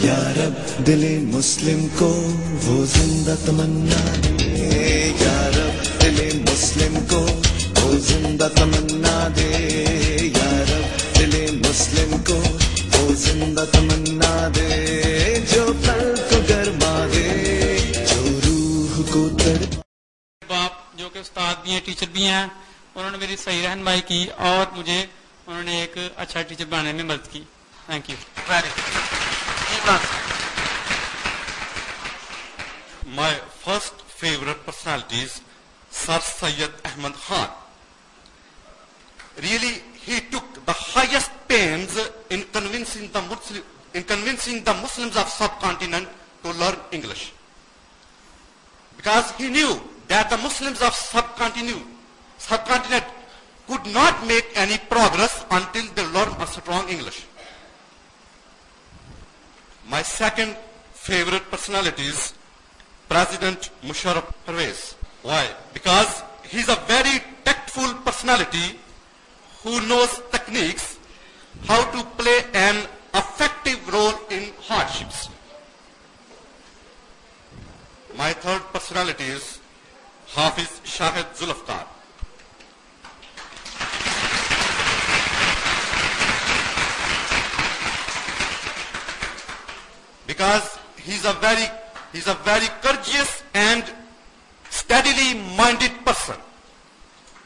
یا رب دل مسلم کو وہ زندہ تمنا دے، یا رب دل مسلم کو وہ زندہ تمنا دے، یا رب دل مسلم کو وہ زندہ تمنا دے، جو قلب کو گرما دے، جو روح کو باپ جو کہ استاد بھی ہیں، ٹیچر بھی ہیں، انہوں نے میری صحیح رہنمائی کی اور مجھے انہوں نے ایک اچھا ٹیچر بنانے میں مدد کی. Thank you. My first favorite personality is Sir Syed Ahmad Khan. Really, he took the highest pains in convincing the Muslims of subcontinent to learn English, because he knew that the Muslims of subcontinent could not make any progress until they learn a strong English. My second favorite personality is President Musharraf Parvez. Why? Because he's a very tactful personality who knows techniques, how to play an effective role in hardships. My third personality is Hafiz Shahid Zulfikar. Because he's a very courageous and steadily minded person.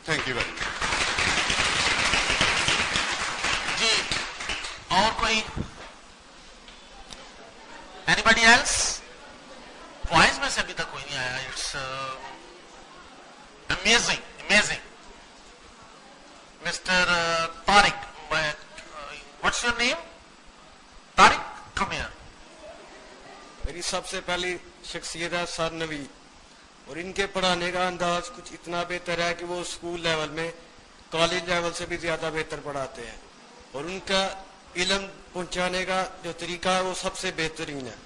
Thank you very much. جی اور کوئی؟ Any else? Boys میں سے ابھی تک کوئی نہیں آیا. It's amazing amazing. Mister Tariq, what's your name? Tariq, come here. میری سب سے پہلی شخصیت ہے سر نوی، اور ان کے پڑھانے کا انداز کچھ اتنا بہتر ہے کہ وہ اسکول لیول میں کالج لیول سے بھی زیادہ بہتر پڑھاتے ہیں، اور ان کا علم پہنچانے کا جو طریقہ ہے وہ سب سے بہترین ہے.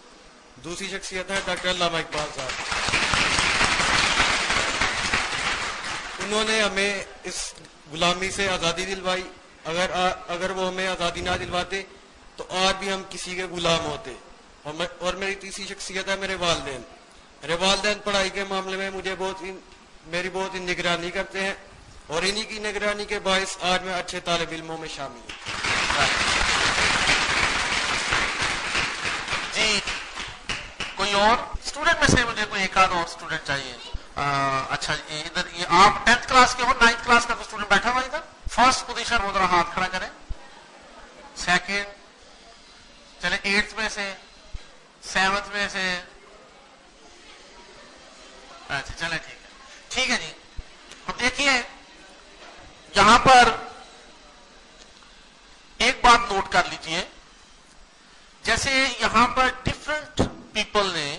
دوسری شخصیت ہے ڈاکٹر علامہ اقبال صاحب. انہوں نے ہمیں اس غلامی سے آزادی دلوائی. اگر وہ ہمیں آزادی نہ دلواتے تو آج بھی ہم کسی کے غلام ہوتے. اور میری تیسری شخصیت ہے میرے والدین. میرے والدین پڑھائی کے معاملے میں میری بہت نگرانی کرتے ہیں، اور انہی کی نگرانی کے باعث آج میں اچھے طالب علموں میں شامل ہوں. جی کوئی اور اسٹوڈنٹ میں سے؟ مجھے کوئی ایک آدھ اور اسٹوڈنٹ چاہیے. اچھا ادھر یہ آپ 10th کلاس کے ہو؟ 9th کلاس کا اسٹوڈنٹ بیٹھا ہوا ادھر؟ فرسٹ پوزیشن ہو ذرا ہاتھ کھڑا کریں. سیکنڈ، چلے 8th میں سے، 7th میں سے. اچھا چلے ٹھیک ہے جی. اب دیکھیے یہاں پر ایک بات نوٹ کر لیجئے. جیسے یہاں پر ڈفرنٹ پیپل نے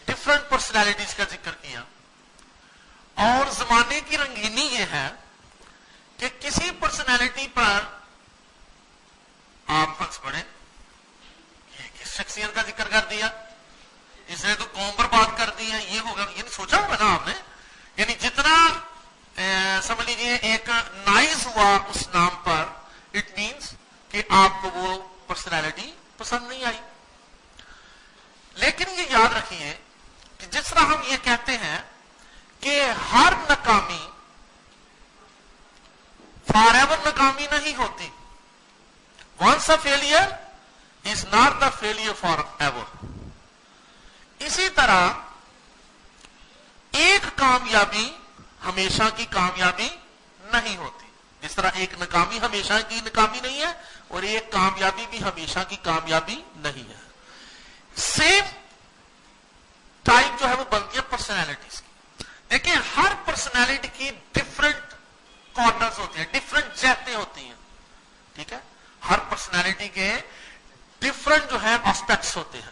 ڈفرنٹ پرسنالٹیز کا ذکر کیا، اور زمانے کی رنگینی یہ ہے کہ کسی پرسنالٹی پر آپ فرض پڑھیں کس شخصیت کا ذکر کر دیا، اس نے تو قوم پر بات کر دی ہے، یہ ہوگا، یہ سوچا ہوگا نا آپ نے. یعنی جتنا سمجھ لیجیے ایک نائز ہوا اس نام پر، اٹ مینس کہ آپ کو وہ پرسنالٹی پسند نہیں آئی. لیکن یہ یاد رکھیے کہ جس طرح ہم یہ کہتے ہیں کہ ہر ناکامی فار ایور ناکامی نہیں ہوتی. once a failure is not the failure forever. اسی طرح ایک کامیابی ہمیشہ کی کامیابی نہیں ہوتی. جس طرح ایک ناکامی ہمیشہ کی ناکامی نہیں ہے، اور ایک کامیابی بھی ہمیشہ کی کامیابی نہیں ہے. سیم ٹائپ جو ہے وہ بنتی ہے پرسنالٹیز کی. دیکھیں ہر پرسنالٹی کی ڈفرنٹ کارنرز ہوتے ہیں، ڈفرنٹ جہتیں ہوتی ہیں. ٹھیک ہے، ہر پرسنالٹی کے ڈفرنٹ جو ہے اسپیکٹس ہوتے ہیں.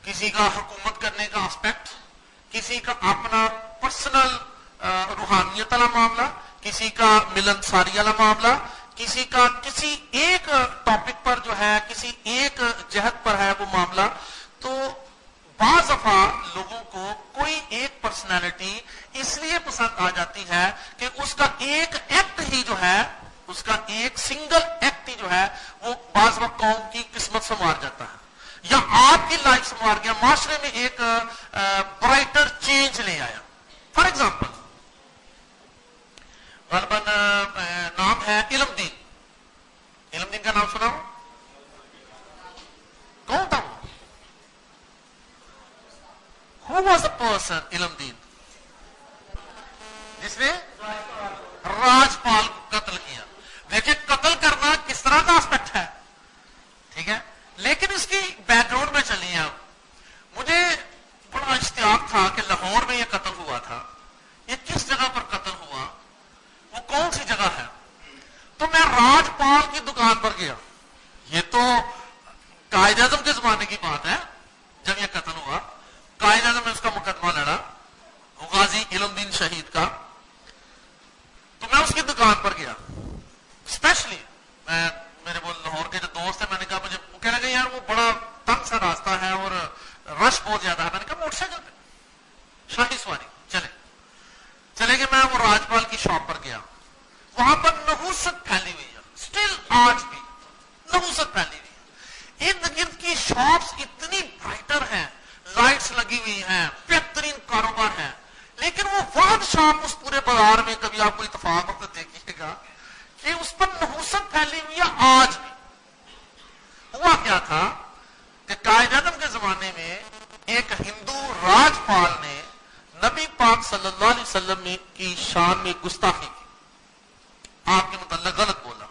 کسی کا حکومت کرنے کا اسپیکٹ، کسی کا اپنا پرسنل روحانیت والا معاملہ، کسی کا ملنساری والا معاملہ، کسی کا کسی ایک ٹاپک پر جو ہے کسی ایک جہت پر ہے وہ معاملہ. تو بعض دفعہ لوگوں کو کوئی ایک پرسنالٹی اس لیے پسند آ جاتی ہے کہ اس کا ایک ایکٹ ہی جو ہے، اس کا ایک سنگل ایکٹ ہی جو ہے وہ بعض وقت قوم کی قسمت سنوار جاتا ہے. یا آپ کی لائف سنوار گیا, معاشرے میں ایک برائٹر چینج لے آیا. فار ایگزامپل غالباً نام ہے علم دین. علم دین کا نام سنا ہو؟ کون تھا وہ؟ Who was the person علم دین جس نے راجپال کو قتل کیا؟ دیکھیں قتل کرنا کس طرح کا اسپیکٹ ہے, ٹھیک ہے, لیکن اس کی بیک گراؤنڈ میں چلیے آپ. مجھے بڑا اشتیاق تھا کہ لاہور میں یہ قتل ہوا تھا, یہ کس جگہ پر قتل ہوا, وہ کون سی جگہ ہے. تو میں راجپال کی دکان پر گیا. یہ تو قائد اعظم کے زمانے کی بات ہے جب یہ قتل ہوا. قائد اعظم نے اس کا مقدمہ لڑا, غازی علم دین شہید کا. تو میں اس کی دکان پر گیا, اسپیشلی میرے وہ لاہور کے جو دوست ہیں, میں نے کہا مجھے, وہ کہہ رہے یار وہ بڑا تنگ سا راستہ ہے اور رش بہت زیادہ ہے. میں نے کہا موٹر سائیکل پہ شاہی سواری چلے گئے. میں وہ راجپال کی شاپ پر گیا. وہاں پر نحوست پھیلی ہوئی ہے, اسٹل آج بھی نحوست پھیلی ہوئی ہے. ارد گرد کی شاپس اتنی برائٹر ہیں, لائٹس لگی ہوئی ہیں, بہترین کاروبار ہے, لیکن وہ واحد شاپ اس پورے بازار میں, کبھی آپ کو اتفاق وقت دیکھیے گا کہ اس پر نحوست پھیلی ہوئی ہے. آج بھی ہوا کیا تھا کہ قائد اعظم کے زمانے میں ایک ہندو راجپال نے نبی پاک صلی اللہ علیہ وسلم کی شان میں گستاخی کی, آپ کے متعلق غلط بولا.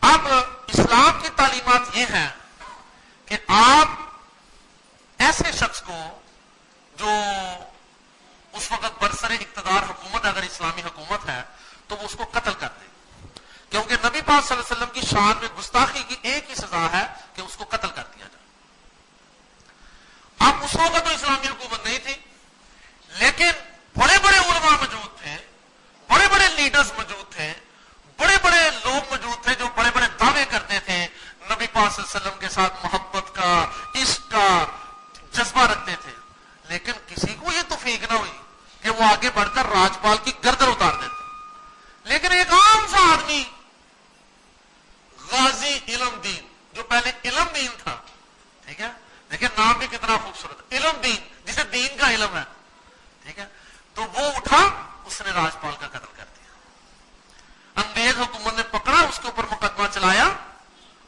اب اسلام کی تعلیمات یہ ہیں کہ آپ ایسے شخص کو جو اس وقت برسر اقتدار حکومت, اگر اسلامی حکومت ہے تو وہ اس کو قتل کر دے, کیونکہ نبی پاک صلی اللہ علیہ وسلم کی شان میں گستاخی کی ایک ہی سزا ہے کہ اس کو قتل کر دیا جائے. اب اس وقت تو اسلامی حکومت نہیں تھی, لیکن بڑے بڑے علماء موجود تھے, بڑے بڑے لیڈرز موجود تھے, بڑے بڑے لوگ موجود تھے جو بڑے بڑے دعوے کرتے تھے, نبی پاک صلی اللہ علیہ وسلم کے ساتھ محبت کا, عشق کا جذبہ رکھتے تھے. لیکن کسی کو یہ توفیق نہ ہوئی کہ وہ آگے بڑھ کر راجپال کی گردن اتار دیتے. لیکن ایک عام سا آدمی غازی علم دین, جو پہلے علم دین تھا, ٹھیک ہے, دیکھیں نام بھی کتنا خوبصورت, علم دین, جسے دین کا علم ہے, ٹھیک ہے, تو وہ اٹھا, اس نے راجپال کا قتل کر دیا. انگریز حکومت نے پکڑا, اس کے اوپر مقدمہ چلایا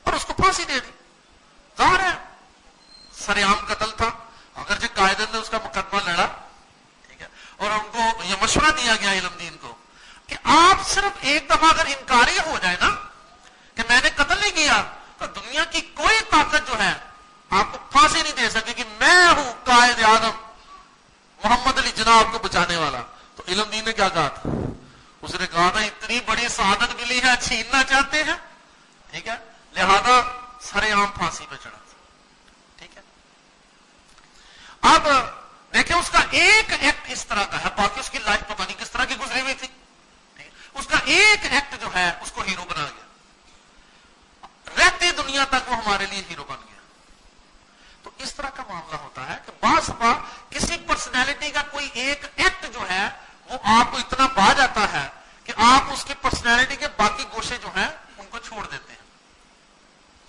اور اس کو پھانسی دے دی. ظاہر ہے سر عام قتل تھا, اگرچہ قائد نے اس کا مقدمہ لڑا, ٹھیک ہے, اور ان کو یہ مشورہ دیا گیا علم دین کو کہ آپ صرف ایک دفعہ اگر انکاری ہو جائے نا کہ میں نے قتل نہیں کیا, تو دنیا کی کوئی طاقت جو ہے آپ کو پھانسی نہیں دے سکے کہ میں ہوں قائد اعظم محمد علی جناب کو بچانے والا. تو علم دین نے کیا کہا تھا؟ اس نے کہا تھا اتنی بڑی سعادت ملی ہے, چھیننا چاہتے ہیں, ٹھیک ہے, لہذا سر عام پھانسی پہ چڑھا. ٹھیک ہے, اب دیکھیں اس کا ایک ایکٹ اس طرح کا ہے, باقی اس کی لائف پتہ نہیں کس طرح کی گزری ہوئی تھی. اس کا ایک ایکٹ جو ہے اس کو ہیرو بنا گیا, رہتی دنیا تک وہ ہمارے لیے ہیرو بن گیا. تو اس طرح کا معاملہ ہوتا ہے کہ بعض دفعہ کسی پرسنالٹی کا کوئی ایک ایکٹ جو ہے وہ آپ کو اتنا بھا جاتا ہے کہ آپ اس کی پرسنالٹی کے باقی گوشے جو ہیں ان کو چھوڑ دیتے ہیں.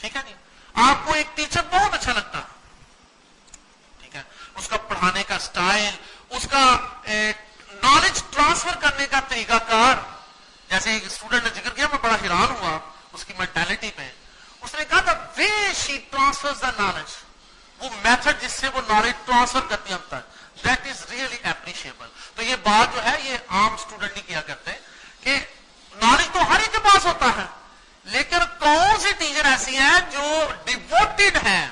ٹھیک ہے جی, آپ کو ایک ٹیچر بہت اچھا لگتا ہے, ٹھیک ہے, اس کا پڑھانے کا سٹائل, اس کا نالج ٹرانسفر کرنے کا طریقہ کار, جیسے ایک اسٹوڈنٹ نے ذکر کیا, میں بڑا حیران ہوا اس کی مینٹالٹی پہ. اس نے کہا تھا وے شی ٹرانسفرز دا نالج, وہ میتھڈ جس سے وہ نالج ٹرانسفر کرتی ہے ہم تک, دیٹ از ریئلی اپریشیبل. تو یہ بات جو ہے یہ عام اسٹوڈنٹ نہیں کیا کرتے کہ نالج تو ہر ایک کے پاس ہوتا ہے, لیکن کون سی ٹیچر ایسی ہے جو ڈیووٹیڈ ہے,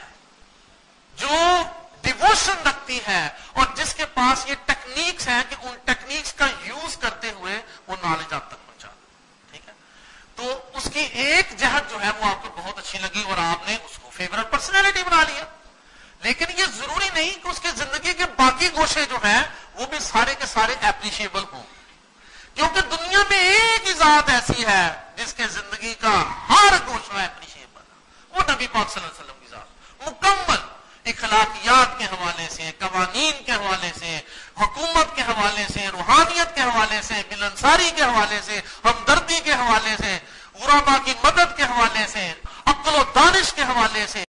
جو ڈیووشن رکھتی ہے, اور جس کے پاس یہ ٹیکنیکس ہیں کہ ان ٹیکنیکس کا یوز کرتے ہوئے وہ نالج آپ تک پہنچا. ٹھیک ہے, تو اس کی ایک جہت جو ہے وہ آپ کو بہت اچھی لگی اور آپ نے اس کو فیورٹ پرسنالٹی بنا لیا. لیکن یہ ضروری نہیں کہ اس کی زندگی کے باقی گوشے جو ہیں وہ بھی سارے کے سارے اپریشیبل ہوں, کیونکہ دنیا میں ایک ہی ذات ایسی ہے جس کے زندگی کا ہر گوشہ اپریشیبل ہے, وہ نبی پاک صلی اللہ علیہ وسلم کی ذات. مکمل اخلاقیات کے حوالے سے, قوانین کے حوالے سے, حکومت کے حوالے سے, روحانیت کے حوالے سے, ملنساری کے حوالے سے, ہمدردی کے حوالے سے, غربا کی مدد کے حوالے سے, عقل و دانش کے حوالے سے.